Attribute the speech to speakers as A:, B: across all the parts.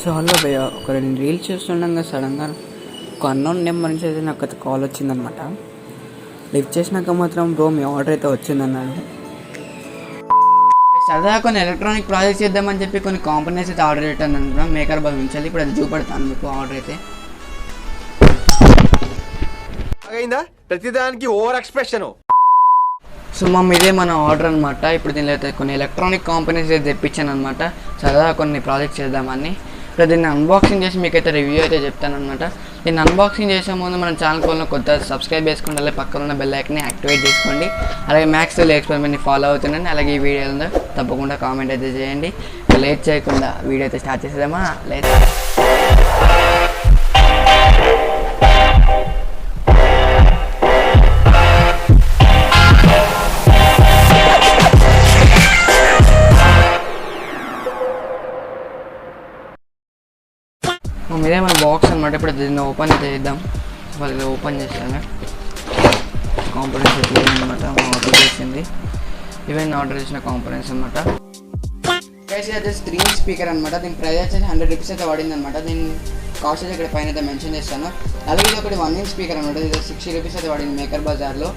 A: So hello భయ్య, ఒక రెండు రీల్స్ చూస్తుండగా సడన్గా ఒక అన్నోన్ నెంబర్ నుంచి అయితే నాకు అయితే కాల్ వచ్చిందనమాట. లిఫ్ట్ చేసినాక మాత్రం బ్రో మీ ఆర్డర్ అయితే వచ్చిందన్నాడు. సరదాగా కొన్ని ఎలక్ట్రానిక్ ప్రాజెక్ట్స్ చేద్దామని చెప్పి కొన్ని కాంపోనెంట్స్ అయితే ఆర్డర్ పెట్టాను అనుకున్నాం మేకర్బాజర్ నుంచి. ఇప్పుడు అది చూపెడతాను మీకు ఆర్డర్ అయితే.
B: ప్రతిదానికి ఓవర్ ఎక్స్ప్రెషన్.
A: సో ఇదే మన ఆర్డర్ అనమాట. ఇప్పుడు దీనిలో అయితే కొన్ని ఎలక్ట్రానిక్ కాంపోనెంట్స్ అయితే తెప్పించాను అనమాట. సరదాగా కొన్ని ప్రాజెక్ట్స్ చేద్దామని. ఇప్పుడు దీన్ని అన్బాక్సింగ్ చేసి మీకైతే రివ్యూ అయితే చెప్తాను అనమాట. దీన్ని అన్బాక్సింగ్ చేసే ముందు మన ఛానల్ కోసం కొత్త సబ్స్క్రైబ్ చేసుకుంటే అలాగే పక్కన ఉన్న బెల్ ఐకాన్ని యాక్టివేట్ చేసుకోండి. అలాగే మ్యాక్స్ ఎక్స్పెరిమెంట్ని ఫాలో అవుతుండండి. అలాగే ఈ వీడియోలో తప్పకుండా కామెంట్ అయితే చేయండి. లేట్ చేయకుండా వీడియో అయితే స్టార్ట్ చేసేద్దామా? లేట్ ఇదే మన బాక్స్ అనమాట. ఇప్పుడు దీన్ని ఓపెన్ అయితే చేద్దాం. వాళ్ళు ఓపెన్ చేస్తాను. కాంపోనెంట్స్ అయితే అనమాట ఆర్డర్ చేసింది. ఈవెన్ ఆర్డర్ చేసిన కాంపోనెంట్స్ అనమాట. అయితే స్క్రీన్ స్పీకర్ అనమాట. దీని ప్రైస్ వచ్చేసి 100 రూపీస్ అయితే పడింది అనమాట. దీని కాస్ట్ అయితే ఇక్కడ పైన అయితే మెన్షన్ చేస్తాను. అలాగే ఇది ఒకటి 1 ఇంచ్ స్పీకర్ అనమాట. ఇది 60 రూపీస్ అయితే పడింది మేకర్బజార్లో.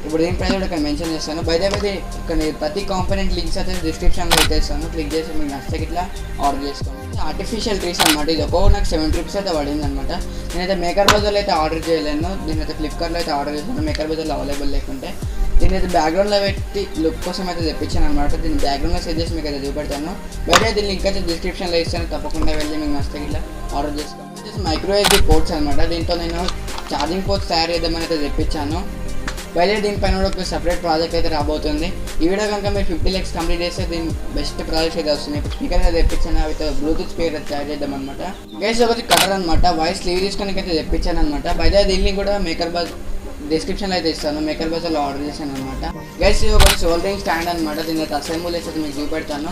A: ఇప్పుడు దీని ప్రైస్ కూడా ఇక్కడ మెన్షన్ చేస్తాను. బై ద వే ఇక్కడ ప్రతి కాంపోనెంట్ లింక్స్ అయితే డిస్క్రిప్షన్లో అయితే ఇస్తాను. క్లిక్ చేసి మీకు నచ్చితే ఇట్లా ఆర్డర్ చేసుకోండి. ఆర్టిఫిషియల్ ట్రీస్ అనమాట. ఇది నాకు 70 రూపీస్ అయితే పడింది అనమాట. నేనైతే మేకర్బజార్లో అయితే ఆర్డర్ చేయలేను. దీనైతే ఫ్లిప్కార్ట్లో అయితే ఆర్డర్ చేశాను. మేకర్బజార్లో అవైలబుల్ లేకుంటే దీని అయితే బ్యాక్గ్రౌండ్లో పెట్టి లుక్ కోసం అయితే తెప్పించాను అనమాట. దీన్ని బ్యాక్గ్రౌండ్లో సెట్ చేసి మీకు అయితే చూపెడతాను. బయట దీని లింక్ అయితే డిస్క్రిప్షన్లో ఇస్తాను. తప్పకుండా వెళ్ళి మీకు నచ్చితే ఇట్లా ఆర్డర్ చేసుకోండి. మైక్రోఎస్డి పోర్ట్స్ అనమాట. దీంతో నేను ఛార్జింగ్ పోర్ట్స్ తయారు చేద్దామని అయితే తెప్పించాను. బయట దీనిపైన కూడా ఒక సపరేట్ ప్రాజెక్ట్ అయితే రాబోతుంది. ఈ వీడియో కనుక మీరు 50 lakhs కంప్లీట్ చేస్తే దీని బెస్ట్ ప్రాజెక్ట్ అయితే వస్తుంది. ఇప్పుడు స్పీకర్ అయితే తెప్పించాను. అవి బ్లూటూత్ స్పీకర్ అయితే తయారు చేద్దాం అనమాట. గైస్ ఒకటి కటర్ అనమాట. వాయిస్ లీవ్ తీసుకోవడానికి అయితే తెప్పించాను అనమాట. బయట దీన్ని కూడా డిస్క్రిప్షన్లో అయితే ఇస్తాను. మేకర్బజార్లో ఆర్డర్ చేశాను అనమాట. గైస్ ఒకటి సోల్డరింగ్ స్టాండ్ అనమాట. దీని అయితే అసెంబుల్ అయితే మీకు చూపెడతాను.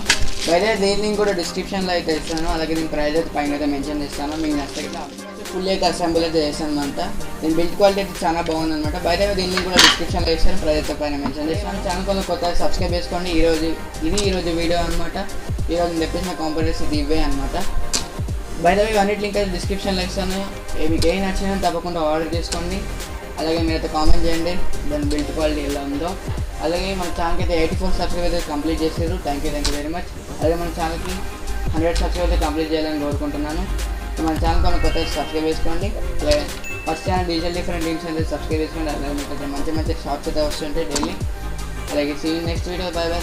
A: బయట దీన్ని కూడా డిస్క్రిప్షన్లో అయితే ఇస్తాను. అలాగే దీని ప్రైస్ అయితే పైన అయితే మెన్షన్ చేస్తాను. మీకు నచ్చితే ఫుల్ అయితే అసెంబుల్ అయితే చేస్తాను అనమాట. దీని బిల్డ్ క్వాలిటీ అయితే చాలా బాగుంది అనమాట. బయట దీన్ని కూడా డిస్క్రిప్షన్లో ఇస్తాను. ప్రైస్ అయితే పైన మెన్షన్ చేస్తాను. ఛానల్ కోసం కొత్తగా సబ్స్క్రైబ్ చేసుకోండి. ఈరోజు వీడియో అనమాట. ఈరోజు తెప్పించిన కాంపోనెంట్స్ ఇది ఇవే అనమాట. బయట అన్నిటి లింక్ అయితే డిస్క్రిప్షన్లో ఇస్తాను. మీకు ఏం నచ్చినా తప్పకుండా ఆర్డర్ చేసుకోండి. అలాగే మీరైతే కామెంట్ చేయండి దాని బిల్డ్ క్వాలిటీ ఎలా ఉందో. అలాగే మన ఛానల్కి అయితే 84 సబ్స్క్రైబ్ అయితే కంప్లీట్ చేసారు. Thank you very much. అలాగే మన ఛానల్కి 100 సబ్స్క్రైబ్ అయితే కంప్లీట్ చేయాలని కోరుకుంటున్నాను. మన ఛానల్ కొన్ని కొత్త సబ్స్క్రైబ్ చేసుకోండి. అలాగే ఫస్ట్ ఛానల్ డిఫరెంట్ టీమ్స్ అయితే సబ్స్క్రైబ్ చేసుకోండి. అలాగే మీకు మంచి షార్ట్స్ అయితే వస్తుంటాయి డైలీ. అలాగే see next video. Bye by.